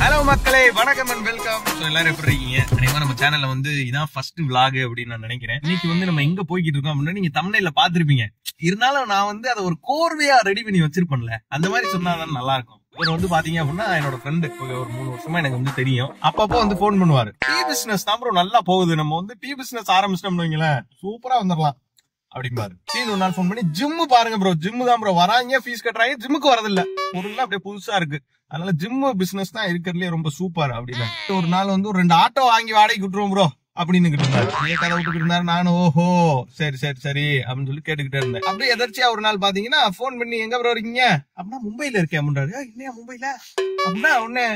Hello மக்களே, வணக்கம் and welcome. எல்லாரும் எப்படி இருக்கீங்க? அனைவரும் நம்ம சேனல்ல இதான் ஃபர்ஸ்ட் விளாக் அப்படின்னு நான் நினைக்கிறேன். இன்னைக்கு நம்ம எங்க போய்கிட்டு இருக்கோம் அப்படின்னு நீங்க தம்ப்நெயில்ல பாத்திருப்பீங்க. இருந்தாலும் நான் அதை ஒரு கோர்வையா ரெடி பண்ணி வச்சிருப்பேன்ல, அந்த மாதிரி சொன்னாதான் நல்லா இருக்கும். இவர் பாத்தீங்க அப்படின்னா என்னோட ஃப்ரெண்டு, ஒரு 3 வருஷமா எனக்கு தெரியும். அப்பப்போ போன் பண்ணுவாரு. டீ பிசினஸ் தான் ப்ரோ நல்லா போகுது, நம்ம டீ பிசினஸ் ஆரம்பிச்சிட்டோம்னு வைங்களேன், சூப்பரா வந்துடலாம் அப்படிம்பாரு. ஒரு நாள் போன் பண்ணி ஜிம்மு பாருங்க ப்ரோ, ஜிம்மு தான் ப்ரோ வராங்க, ஃபீஸ் கட்டுறாங்க, ஜிம்முக்கு வரதில்ல, பொருள்லாம் அப்படியே புதுசா இருக்கு, அதனால ஜிம் பிசினஸ் தான் இருக்கிறதுலே ரொம்ப சூப்பர் அப்படின்னு. ஒரு நாள் ஒரு 2 ஆட்டோ வாங்கி வாடகைக்கு விட்டுருவோம் ப்ரோ அப்படின்னு இருந்தாரு. கதை விட்டுக்கிட்டு இருந்தாரு. நானும் ஓஹோ சரி சரி சரி அப்படின்னு சொல்லி கேட்டுக்கிட்டே இருந்தேன். அப்படியே எதர்ச்சியா ஒரு நாள் பாத்தீங்கன்னா போன் பண்ணி எங்க ப்ரோ இருக்கீங்க அப்படின்னா மும்பைல இருக்கேன் அப்படின்றாரு. இல்லையா மும்பைல அப்படின்னா உடனே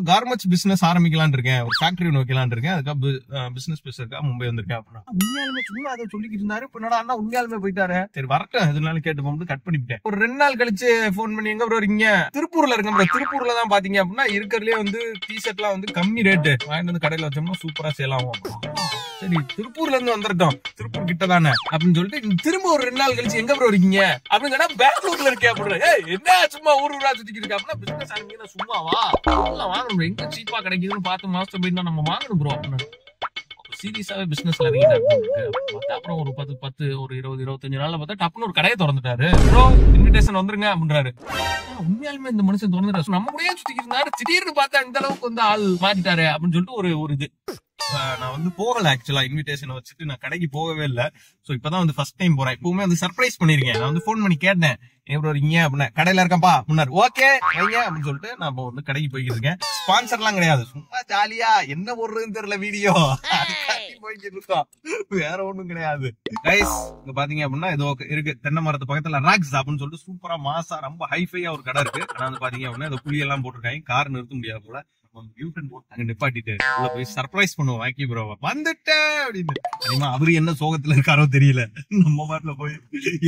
கார்மெண்ட்ஸ் பிசினஸ் ஆரம்பிக்கலான் இருக்கேன், ஒரு ஃபேக்டரி ஒன்று வைக்கலான் இருக்கேன், அதுக்காக பிசினஸ் பேசுறதுக்கா மும்பை வந்திருக்கேன் அப்படின்னா உண்மையாலுமே சும்மா அதை சொல்லிக்கிட்டு இருந்தாரு. இப்ப என்னடா அண்ணா உண்மையாலுமே போயிட்டாரு. சரி வரட்டும், இதனால கேட்டு போகும்போது கட் பண்ணிவிட்டேன். ஒரு 2 நாள் கழிச்சு போன் பண்ணி எங்க ப்ரோ இருக்கீங்க? திருப்பூர்ல இருக்கேன் ப்ரோ. திருப்பூர்ல தான் பாத்தீங்க அப்படின்னா இருக்கிறதுலே டி ஷர்ட் எல்லாம் கம்மி ரேட்டு, வாங்கிட்டு கடையில வச்சோம்னா சூப்பரா சேல் ஆகும். சரி திருப்பூர்ல இருந்து வந்துட்டோம், திருப்பூர் கிட்ட தானே அப்படின்னு சொல்லிட்டு திரும்ப ஒரு 2 நாள் கழிச்சு எங்க ப்ரோ இருக்கீங்க அப்படின்னு சொன்னா பெங்களூர்ல இருக்கேன் அப்படின்னு. என்ன சும்மா ஊரா சுத்திக்கிட்டு இருக்கா அப்படின்னா பிசினஸ் ஆரம்பிங்கன்னா சும்மாவா வாங்கணும், எங்க சீப்பா கிடைக்குதுன்னு பார்த்து மாசம் போய் நம்ம வாங்கணும் ப்ரோ அப்படின்னு சீரியஸாவே பிசினஸ்ல இறங்கிட்டாரு. அப்புறம் ஒரு 10 ஒரு 20-25 நாள்ல பார்த்தா டப்புன்னு ஒரு கடையை திறந்துட்டாரு. ப்ரோ இன்விடேஷன் வந்துருங்க அப்படின்றாரு. உண்மையாலுமே இந்த மனுஷன் திறந்துட்டாரு, நம்ம கூட சுத்திக்கிட்டு இருந்தாரு, திடீர்னு பார்த்தா இந்த அளவுக்கு ஆள் மாட்டிட்டாரு அப்படின்னு சொல்லிட்டு ஒரு இது. நான் போகல ஆக்சுவலா, இன்விடேஷன் வச்சுட்டு நான் கடைக்கு போகவே இல்ல. சோ இப்பதான் ஃபர்ஸ்ட் டைம் போறேன். இப்பவுமே சர்ப்ரைஸ் பண்ணிருக்கேன். நான் போன் பண்ணி கேட்டேன், எவ்வளவு இருக்கீங்க அப்படின்னா கடையில இருக்கேன்ப்பா முன்னாரு, ஓகே வைங்க அப்படின்னு சொல்லிட்டு நான் கடைக்கு போய்கிட்டு இருக்கேன். ஸ்பான்சர் எல்லாம் கிடையாது, சும்மா ஜாலியா என்ன போடுறதுன்னு தெரியல வீடியோ போய்கிட்டு இருக்கோம், வேற ஒண்ணும் கிடையாது. கைஸ் இங்க பாத்தீங்க அப்படின்னா இது இருக்கு, தென்னை மரத்து பக்கத்துல ராக்ஸ் அப்படின்னு சொல்லிட்டு சூப்பரா மாசா ரொம்ப ஹைஃபையா ஒரு கடை இருக்கு. ஆனா பாத்தீங்க அப்படின்னா இந்த புளி எல்லாம் போட்டிருக்காங்க, கார் நிறுத்த முடியாது போல. நிப்பாட்டிட்டு போய் சர்ப்ரைஸ் பண்ணுவோம், வாக்கி ப்ரோ வந்துட்டேன் அப்படின்னு. அவரு என்ன சோகத்துல இருக்காரோ தெரியல, நம்ம பாட்டுல போய்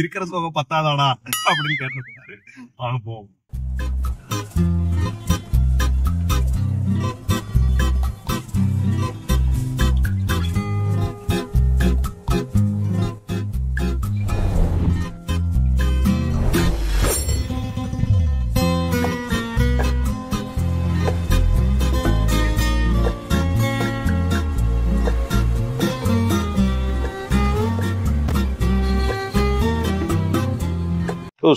இருக்கிற சோகம் பத்தாதாடா அப்படின்னு கேட்டு வாங்க போவோம்.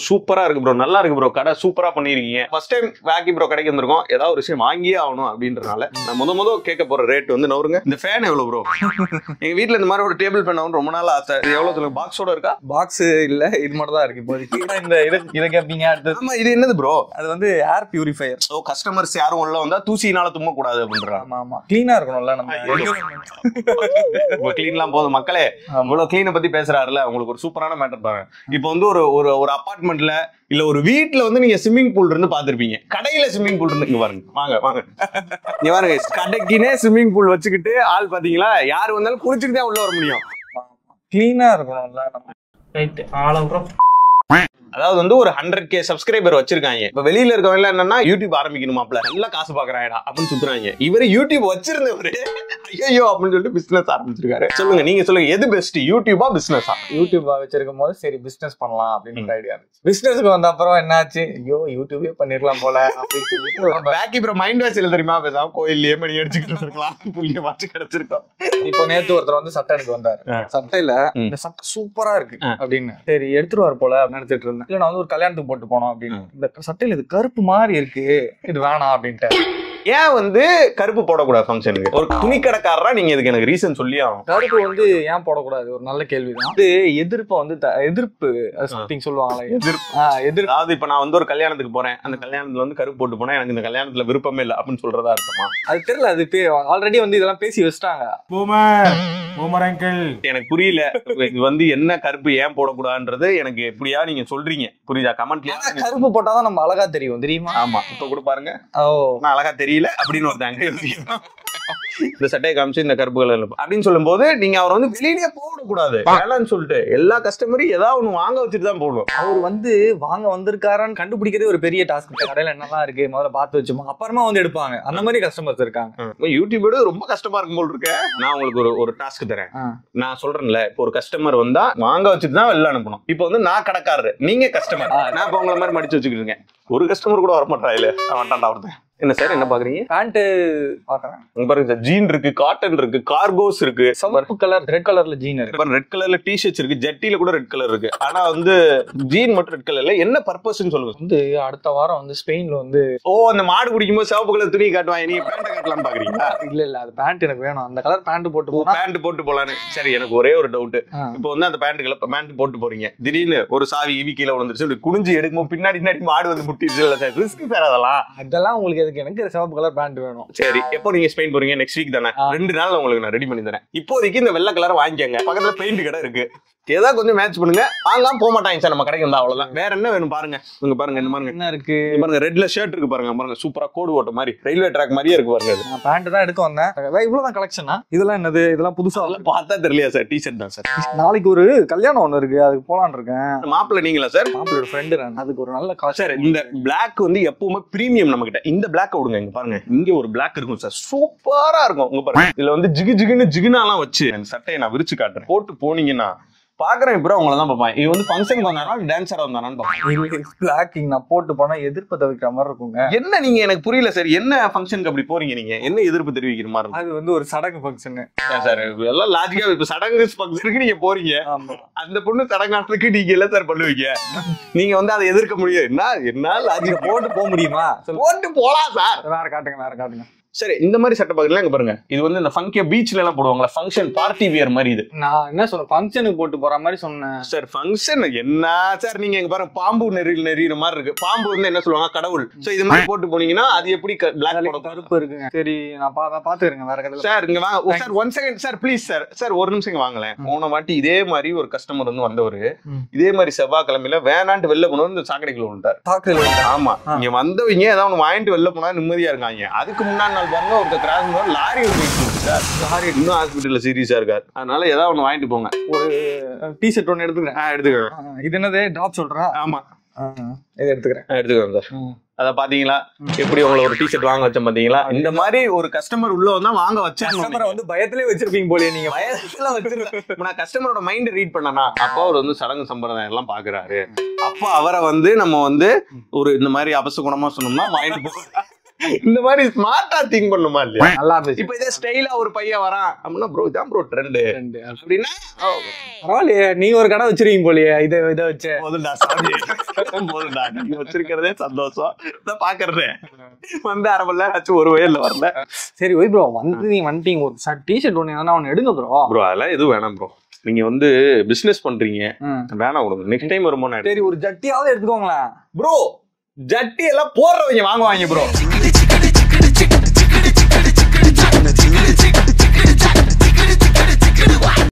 சூப்பரா இருக்கு ப்ரோ, நல்லா இருக்கு ப்ரோ, கடை சூப்பரா பண்ணிருக்கீங்க. ஃபர்ஸ்ட் டைம் வாக்கி ப்ரோ கடைக்கு வந்திருக்கோம், ஏதாவது ஒரு விஷயம் வாங்கியே ஆகணும் அப்படின்றனால நான் முத கேட்க போற ரேட் நவருங்க. இந்த ஃபேன் எவ்வளவு ப்ரோ? எங்க வீட்டுல இந்த மாதிரி ஒரு டேபிள் ஃபேன் ஆகணும் ரொம்ப நாள் ஆசை. இது எவ்வளவு சொல்லுங்க? பாக்ஸோட இருக்கா? பாக்ஸ் இல்ல, இது மட்டும் தான் இருக்கு இப்போதைக்கு. இந்த இதை கேட்பீங்க அடுத்து. ஆமா, இது என்னது ப்ரோ? அது ஏர் பியூரிஃபயர். ஸோ கஸ்டமர்ஸ் யாரும் உள்ள வந்தா தூசினால தும்ம கூடாது அப்படின்றாங்க. ஆமா, கிளீனா இருக்கணும்ல நம்ம. கிளீன்லாம் போதும் மக்களே. இவ்வளவு கிளீனை பத்தி பேசுறாருல, உங்களுக்கு ஒரு சூப்பரான மேட்டர் பாருங்க. இப்போ ஒரு அபார்ட்மெண்ட்ல இல்ல ஒரு வீட்டுல நீங்க ஸ்விம்மிங் பூல் இருந்து பாத்திருப்பீங்க, கடையில ஸ்விம்மிங் பூல் இருந்து இங்க பாருங்க, வாங்க வாங்க இங்க பாருங்க, கடைக்குனே ஸ்விம்மிங் பூல் வச்சுக்கிட்டு ஆள் பாத்தீங்களா, யாரு வந்தாலும் குளிச்சுட்டு தான் உள்ள வர முடியும். கிளீனா இருக்கணும்ல நம்ம. ரைட், ஆளவுறோம். அதாவது ஒரு 100K சப்ஸ்கிரைபர் வச்சிருக்காங்க. இப்ப வெளியில இருக்கவங்க என்னன்னா யூடியூப் ஆரம்பிக்கணுமாப்ல, நல்லா காசு பாக்குறாங்கடா அப்படின்னு சுத்துறாங்க. இவரு யூடியூப் வச்சிருந்தவரு ஐயோ அப்படின்னு சொல்லிட்டு பிசினஸ் ஆரம்பிச்சிருக்காரு. சொல்லுங்க, நீங்க சொல்லுங்க, எது பெஸ்ட், யூடியூபா பிசினஸா? யூடியூப் வச்சிருக்கும் போது சரி பிசினஸ் பண்ணலாம் அப்படின்னு ஐடியா இருந்துச்சு. பிசினஸ்க்கு வந்த அப்புறம் என்னாச்சு, ஐயோ யூடியூபே பண்ணிருக்கலாம் போல அப்படின்னு சொல்லிட்டு பேக்கி ப்ரோ மைண்ட் வாஷ் இல்ல தெரியுமா, பேசாம கோயிலே மணி அடிச்சுக்கிட்டு இருக்கலாம், புள்ளிய வாட்ச் கிடைச்சிருக்கோம். இப்போ நேத்து ஒருத்தர் சட்டை எடுத்து வந்தாரு. சட்டையில இந்த சட்டை சூப்பரா இருக்கு அப்படின்னு சரி எடுத்துருவாரு போல நினைச்சிட்டு இருந்தேன். இல்ல நான் ஒரு கல்யாணத்துக்கு போட்டு போனோம் அப்படின்னு. இந்த சட்டையில இது கருப்பு மாதிரி இருக்கு, இது வேணாம் அப்படின்ட்டு. ஏன் கருப்பு போடக்கூடாது ஃபங்க்ஷனுக்கு? ஒரு துணி கடைக்காரரா நீங்க இதுக்கு எனக்கு ரீசன் சொல்லி ஆகும். கருப்பு ஏன் போடக்கூடாது ஒரு நல்ல கேள்விதான். எதிர்ப்பு எதிர்ப்பு சொல்லுவாங்களே, எதிர்ப்பு. அதாவது இப்ப நான் ஒரு கல்யாணத்துக்கு போறேன், அந்த கல்யாணத்துல கருப்பு போட்டு போனா எனக்கு இந்த கல்யாணத்துல விருப்பமே இல்லை அப்படின்னு சொல்றதா அர்த்தமா? அது தெரியல, அது ஆல்ரெடி இதெல்லாம் பேசி வச்சுட்டாங்க. எனக்கு புரியல இது என்ன கருப்பு ஏன் போடக்கூடாதுன்றது எனக்கு எப்படியா நீங்க சொல்றீங்க, புரியுதா? கமெண்ட்ல கருப்பு போட்டாதான் நம்ம அழகா தெரியும் தெரியுமா? ஆமா, இப்ப கூட பாருங்க, நான் அழகா தெரியல அப்படின்னு ஒருத்தாங்க. இந்த சட்டையை காமிச்சு இந்த கருப்பு கலர் அப்படின்னு சொல்லும் போது நீங்க அவர் வெளியிலேயே போடக்கூடாது வேலைன்னு சொல்லிட்டு எல்லா கஸ்டமரையும் ஏதாவது ஒண்ணு வாங்க வச்சுட்டு தான் போடுவோம். அவர் வாங்க வந்திருக்காரான்னு கண்டுபிடிக்கிறதே ஒரு பெரிய டாஸ்க். கடையில என்னெல்லாம் இருக்கு முதல்ல பார்த்து வச்சுமா அப்புறமா எடுப்பாங்க. அந்த மாதிரி கஸ்டமர்ஸ் இருக்காங்க. யூடியூபோட ரொம்ப கஷ்டமா இருக்கும் போல் இருக்கு. நான் உங்களுக்கு ஒரு டாஸ்க் தரேன். நான் சொல்றேன்ல, இப்போ ஒரு கஸ்டமர் வந்தா வாங்க வச்சுட்டு தான் வெளில அனுப்பணும். இப்போ நான் கடைக்காரரு, நீங்க கஸ்டமர். நான் இப்போ உங்களை மாதிரி மடிச்சு வச்சுக்கிட்டு இருக்கேன். ஒரு கஸ்டமர் கூட வரமாட்டா இல்ல, வந்துட்டான்டா ஒருத்தன் என்ன சார் என்ன பாக்குறீங்க? பேண்ட் பாக்குறேன் பாருங்க சார், ஜீன் இருக்கு, காட்டன் இருக்கு, கார்கோஸ் இருக்கு, சிவப்பு கலர் ரெட் கலர்ல ஜீன் இருக்கு, ரெட் கலர்ல டிஷர்ட்ஸ் இருக்கு, ஜட்டில கூட ரெட் கலர் இருக்கு. ஆனா வந்து ஜீன் மட்டும் ரெட் கலர்ல. என்ன பர்பஸ்ன்னு சொல்லுங்க. வந்து அடுத்த வாரம் வந்து ஸ்பெயின்ல வந்து அந்த மாடு குடிக்கும் போது சிவப்பு கலர் துணி காட்டுவாங்க, நீங்க பேண்ட் காட்டலாம் பாக்குறீங்களா? இல்ல அது பேண்ட் எனக்கு வேணும், அந்த கலர் பேண்ட் போட்டு பேண்ட் போட்டு போலான்னு. சரி, எனக்கு ஒரே ஒரு டவுட். இப்போ வந்து அந்த பேண்ட் போட்டு போறீங்க, திடீர்னு ஒரு சாவி இவி கீழே விழுந்துருச்சு, குனிஞ்சு எடுக்கும்போது பின்னாடி மாடு வந்து முட்டிடுச்சு இல்ல சார், ரிஸ்க் சார் அதெல்லாம் உங்களுக்கு எதுக்கு? எனக்கு சிவப்பு கலர் பேண்ட் வேணும். சரி, எப்போ நீங்க ஸ்பெயின் போறீங்க? நெக்ஸ்ட் வீக் தானே, 2 நாள் உங்களுக்கு நான் ரெடி பண்ணி தரேன். இப்போதைக்கு இந்த வெள்ளை கலர் வாங்கிக்கங்க, பக்கத்துல பெயிண்ட் கடை இருக்கு, ஏதாவது கொஞ்சம் மேட்ச் பண்ணுங்க. வாங்காம போக மாட்டாங்க சார், நம்ம கடைக்கு வந்தா அவ்வளவுதான். வேற என்ன வேணும் பாருங்க. இங்க பாருங்க, இந்த மாதிரி என்ன இருக்கு பாருங்க, ரெட்ல ஷர்ட் இருக்கு பாருங்க, பாருங்க சூப்பரா கோடு ஓட்ட மாதிரி ரயில்வே ட்ராக் மாதிரியே இருக்கு பாருங்க. நான் பேண்ட் தான் எடுக்க வந்தேன். இவ்வளவுதான் கலெக்ஷனா? இதெல்லாம் என்னது? இதெல்லாம் புதுசா பார்த்தா தெரியலையா சார்? டிஷர்ட் தான் சார். நாளைக்கு ஒரு கல்யாணம் ஒண்ணு இருக்கு, அதுக்கு போலான்னு இருக்கேன். மாப்பிள்ள நீங்களா சார்? மாப்பிள்ளோட ஃப்ரெண்டு நான். அதுக்கு ஒரு நல்ல சார், இந்த பிளாக் வந்து எப்பவுமே பிரீமியம் நம்ம கிட்ட. இந்த பிளாக் விடுங்க, இங்க பாருங்க, இங்க ஒரு பிளாக் இருக்கும் சார், சூப்பரா இருக்கும். உங்க பாருங்க, இதுல வந்து ஜிகுனாலாம் வச்சு அந்த சட்டையை நான் விரிச்சு காட்டுறேன். போட்டு போனீங்கன்னா பாக்குறேன், இப்போ உங்களை தான் பார்ப்பேன். இது வந்து ஃபங்க்ஷனுக்கு வந்தானா டான்ஸரா வந்தானான்னு பார்ப்பேன். பிளாக்கிங் நான் போட்டு போனா எதிர்ப்பு தெரிவிக்கிற மாதிரி இருக்குங்க. என்ன நீங்க எனக்கு புரியல சார், என்ன ஃபங்க்ஷனுக்கு அப்படி போறீங்க நீங்க? என்ன எதிர்ப்பு தெரிவிக்கிற மாதிரி? அது வந்து ஒரு சடங்கு ஃபங்க்ஷன் சார், எல்லாம் லாஜிக்கா. இப்ப சடங்கு ஃபங்க்ஷனுக்கு நீங்க போறீங்க, அந்த பொண்ணு சடங்கானதுக்கு நீங்க என்ன சார் பண்ணுவீங்க? நீங்க வந்து அதை எதிர்க்க முடியாது. என்ன லாஜிக்? போட்டு போக முடியுமா? போட்டு போலாம் சார். வேற காட்டுங்க. சரி, இந்த மாதிரி சட்டை பாக்குறீங்களா? இங்க பாருங்க, இது வந்து இந்த ஃபங்கியா பீச்ல எல்லாம் போடுவாங்களா, ஃபங்க்ஷன் பார்ட்டி வியர் மாதிரி. இது நான் என்ன சொன்னேன், ஃபங்க்ஷனுக்கு போட்டு போற மாதிரி சொன்னேன் சார். ஃபங்க்ஷன் என்ன சார்? நீங்க இங்க பாருங்க, பாம்பு நெறிற மாதிரி இருக்கு. பாம்பு வந்து என்ன சொல்லுவாங்க, கடவுள். சோ இது மாதிரி போட்டு போனீங்கன்னா அது எப்படி பிளாக் கருப்பு இருக்குங்க. சரி, நான் பாத்துக்கிறேன் வேற கடையில. சார் இங்க வாங்க sir, 1 second sir, please sir. Sir ஒரு நிமிஷம் இங்க வாங்களேன். போன வாட்டி இதே மாதிரி ஒரு கஸ்டமர் வந்து வந்தவரு, இதே மாதிரி செவ்வாய்க்கிழமையில வேணான்ட்டு வெளில போனவர் இந்த சாக்கடைக்குள்ள விட்டார். ஆமா, இங்க வந்தவங்க ஏதாவது ஒண்ணு வாங்கிட்டு வெளில போனா நிம்மதியா இருக்காங்க. அதுக்கு முன்னாடி நாள் பாருங்க, ஒருத்தர் லாரி இன்னும் ஹாஸ்பிட்டல்ல சீரியஸா இருக்காரு. அதனால ஏதாவது ஒண்ணு வாங்கிட்டு போங்க. ஒரு டிஷர்ட் ஒண்ணு எடுத்துக்கிறேன். இது என்னது டிராப் சொல்றா? ஆமா, இதை எடுத்துக்கிறேன் சார். அத பாத்தீங்களா, எப்படி உங்களை ஒரு டிஷர்ட் வாங்க வச்சேன் பாத்தீங்களா? இந்த மாதிரி ஒரு கஸ்டமர் உள்ள வந்தா வாங்க வச்சேன். கஸ்டமரை வந்து பயத்திலே வச்சிருப்பீங்க போலயே. நீங்க பயத்துல வச்சிருக்கேன். நான் கஸ்டமரோட மைண்ட் ரீட் பண்ணனா, அப்போ அவர் வந்து சடங்கு சம்பிரதாயம் எல்லாம் பாக்குறாரு. அப்போ அவரை வந்து நம்ம வந்து ஒரு இந்த மாதிரி அபசகுணமா சொன்னோம்னா வாங்கிட்டு போக, இந்த மாதிரி ஸ்மார்ட்டா திங்க் பண்ணுமா இல்லையா? நல்லா இருந்துச்சு. இப்ப இதே ஸ்டைலா ஒரு பையன் வரான் அப்படின்னா, ப்ரோ இதான் ப்ரோ ட்ரெண்ட் அப்படின்னா, பரவாயில்லையே, நீங்க ஒரு கடை வச்சிருக்கீங்க போலயே. இதை வச்சு போதுண்டா சாமி, போதுண்டா, நீங்க வச்சிருக்கிறதே சந்தோஷம். இதான் பாக்குறேன் வந்து 1/2 மணி நேரம் ஆச்சு, ஒரு வயல்ல வரல. சரி ஓய் ப்ரோ, வந்து நீங்க வந்துட்டீங்க, ஒரு டிஷர்ட் ஒண்ணு எதனா ஒண்ணு எடுங்க ப்ரோ. ப்ரோ அதெல்லாம் எதுவும் வேணாம் ப்ரோ, நீங்க வந்து பிசினஸ் பண்றீங்க, வேணாம் கொடுங்க. நெக்ஸ்ட் டைம் வரும்போது சரி ஒரு ஜட்டியாவது எடுத்துக்கோங்களேன் ப்ரோ. ஜட்டி எல்லாம் போடுறவங்க வாங்குவாங்க ப்ரோ.